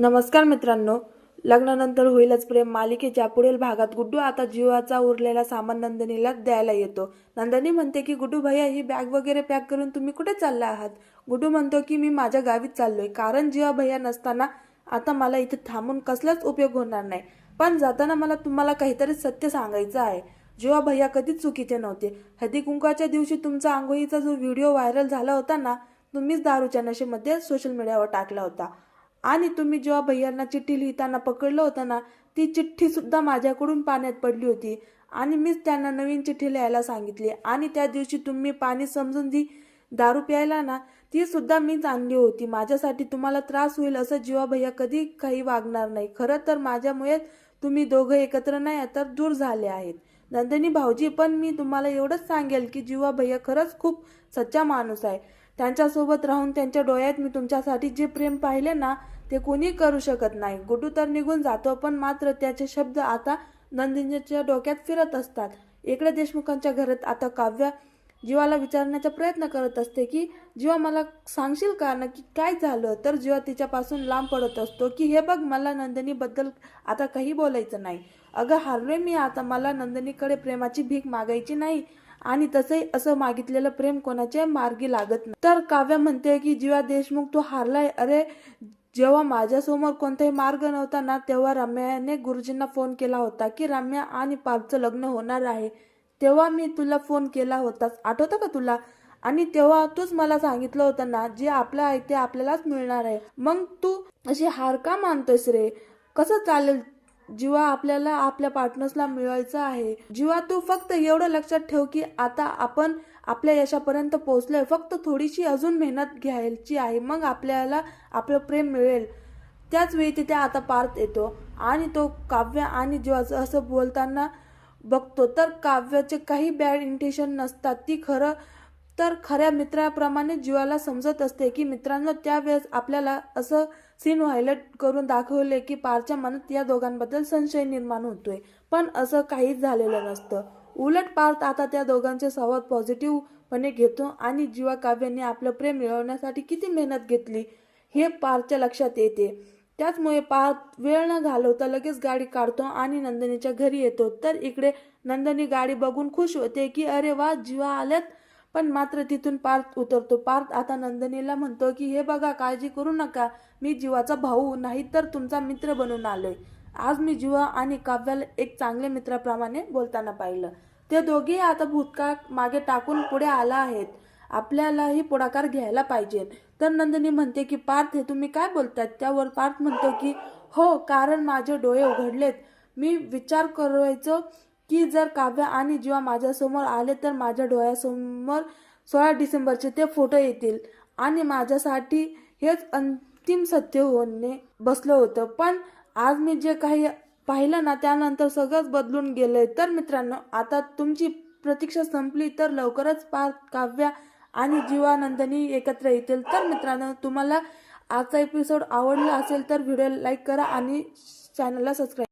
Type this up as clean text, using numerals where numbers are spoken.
नमस्कार मित्रांनो, लग्नानंतर होईलच प्रेम मालिकेच्या पुढील भागात गुड्डू आता जीवाचा उरलेला सामान नंदिनीला द्यायला येतो। नंदिनी म्हणते की गुड्डू भैया ही बॅग वगैरे पॅक करून तुम्ही कुठे चालला आहात। गुड्डू म्हणतो की मी माझ्या गावीत चाललोय, कारण जीवा भैया नसताना आता मला इथे थांबून कसलाच उपयोग होणार नाही। पण जाताना मला तुम्हाला काहीतरी सत्य सांगायचं आहे। जीवा भैया कधीच चुकीचे नव्हते। हळदी कुंकवाच्या दिवशी तुमचा आंघोळीचा जो व्हिडिओ व्हायरल झाला होता ना, तुम्हीच दारूच्या नशेमध्ये सोशल मीडियावर टाकला होता। आणि तुम्ही जेव्हा भैयांना चिठ्ठी लिहिताना पकडलं होतं ना, ती चिठ्ठी सुद्धा माझ्याकडून पाण्यात पडली होती आणि मीच त्यांना नवीन चिठ्ठी लिहायला सांगितली। आणि त्या दिवशी तुम्ही पाणी समजून जी दारू प्यायला ना, ती सुद्धा मीच आणली होती। माझ्यासाठी तुम्हाला त्रास होईल असं जीवा भैया कधी काही वागणार नाही। खरं तर माझ्यामुळे तुम्ही दोघं एकत्र नाही तर दूर झाले आहेत नंदिनी भाऊजी। पण मी तुम्हाला एवढंच सांगेल की जीवा भैया खरंच खूप सच्चा माणूस आहे। त्यांच्यासोबत राहून त्यांच्या डोळ्यात मी तुमच्यासाठी जे प्रेम पाहिले ना, ते कोणी करू शकत नाही। गुड्डू तर निघून जातो, पण मात्र त्याचे शब्द आता नंदिनीच्या डोक्यात फिरत असतात। इकडे देशमुखांच्या घरात आता काव्या जीवाला विचारण्याचा प्रयत्न करत असते की जीवा मला सांगशील का नक्की काय झालं। तर जीवा तिच्यापासून लांब पडत असतो की हे बघ, मला नंदिनी बद्दल आता काही बोलायचं नाही। अगं हारलोय मी आता, मला नंदिनीकडे प्रेमाची भीक मागायची नाही आणि तसंही असं मागितलेलं प्रेम कोणाच्या मार्गी लागत नाही। तर काव्या म्हणते की जीवा देशमुख तू हारलाय। अरे जेव्हा माझ्यासमोर कोणताही मार्ग नव्हता ना, तेव्हा रम्याने गुरुजींना फोन केला होता की रम्या आणि पार्थचं लग्न होणार आहे। तेव्हा मी तुला फोन केला होतास, आठवतं का तुला। आणि तेव्हा तूच मला सांगितलं होतं ना, जे आपलं आहे ते आपल्यालाच मिळणार आहे। मग तू अशी हार का मानतोयस रे। कसं चालेल जीवा, आपल्याला आपल्या पार्टनर्सला मिळवायचं आहे। जीवा तू फक्त एवढं लक्षात ठेव की आता आपण आपल्या यशापर्यंत पोहोचलोय, फक्त थोडीशी अजून मेहनत घ्यायची आहे, मग आपल्याला आपलं प्रेम मिळेल। त्याच वेळी तिथे आता पार्थ येतो आणि तो काव्य आणि जीवाचं असं बोलताना बघतो। तर काव्याचे काही बॅड इंटेन्शन नसतात, ती खऱ्या मित्राप्रमाणे जीवाला समजत असते की मित्रांनो त्यावेळेस आपल्याला असं सीन व्हायलेट करून दाखवले की पारच्या मनात या दोघांबद्दल संशय निर्माण होतोय, पण असं काहीच झालेलं नसतं। उलट पार्थ आता त्या दोघांचे संवाद पॉझिटिव्हपणे घेतो आणि जीवा काव्याने आपलं प्रेम मिळवण्यासाठी किती मेहनत घेतली हे पार्थच्या लक्षात येते। त्याचमुळे पार्थ वेळ न घालवता लगेच गाडी काढतो आणि नंदिनीच्या घरी येतो। तर इकडे नंदिनी गाडी बघून खुश होते की अरे वा जीवा आल्यात, पण मात्र तिथून पार्थ उतरतो। पार्थ आता नंदिनीला म्हणतो की हे बघा, काळजी करू नका, मी जीवाचा भाऊ नाही तर तुमचा मित्र बनून आलोय। आज मी जीवा आणि काव्याला एक चांगल्या मित्राप्रमाणे बोलताना पाहिलं। ते दोघेही आता भूतकाळ मागे टाकून पुढे आला आहेत, आपल्यालाही पुढाकार घ्यायला पाहिजे। तर नंदिनी म्हणते की पार्थ हे तुम्ही काय बोलतायत। त्यावर पार्थ म्हणतो की हो, कारण माझे डोळे उघडलेत। मी विचार करायचो की जर काव्य आणि जीवा माझ्यासमोर आले तर माझ्या डोळ्यासमोर 16 डिसेंबरचे ते फोटो येतील आणि माझ्यासाठी हेच अंतिम सत्य होणे बसलं होतं। पण आज मी जे काही पाहिलं ना, त्यानंतर सगळंच बदलून गेलंय। तर मित्रांनो, आता तुमची प्रतीक्षा संपली, तर लवकरच पार्थ, काव्या आणि जीवा नंदिनी एकत्र येतील। तर मित्रांनो, तुम्हाला आजचा एपिसोड आवडला असेल तर व्हिडिओला लाईक करा आणि चॅनलला सबस्क्राईब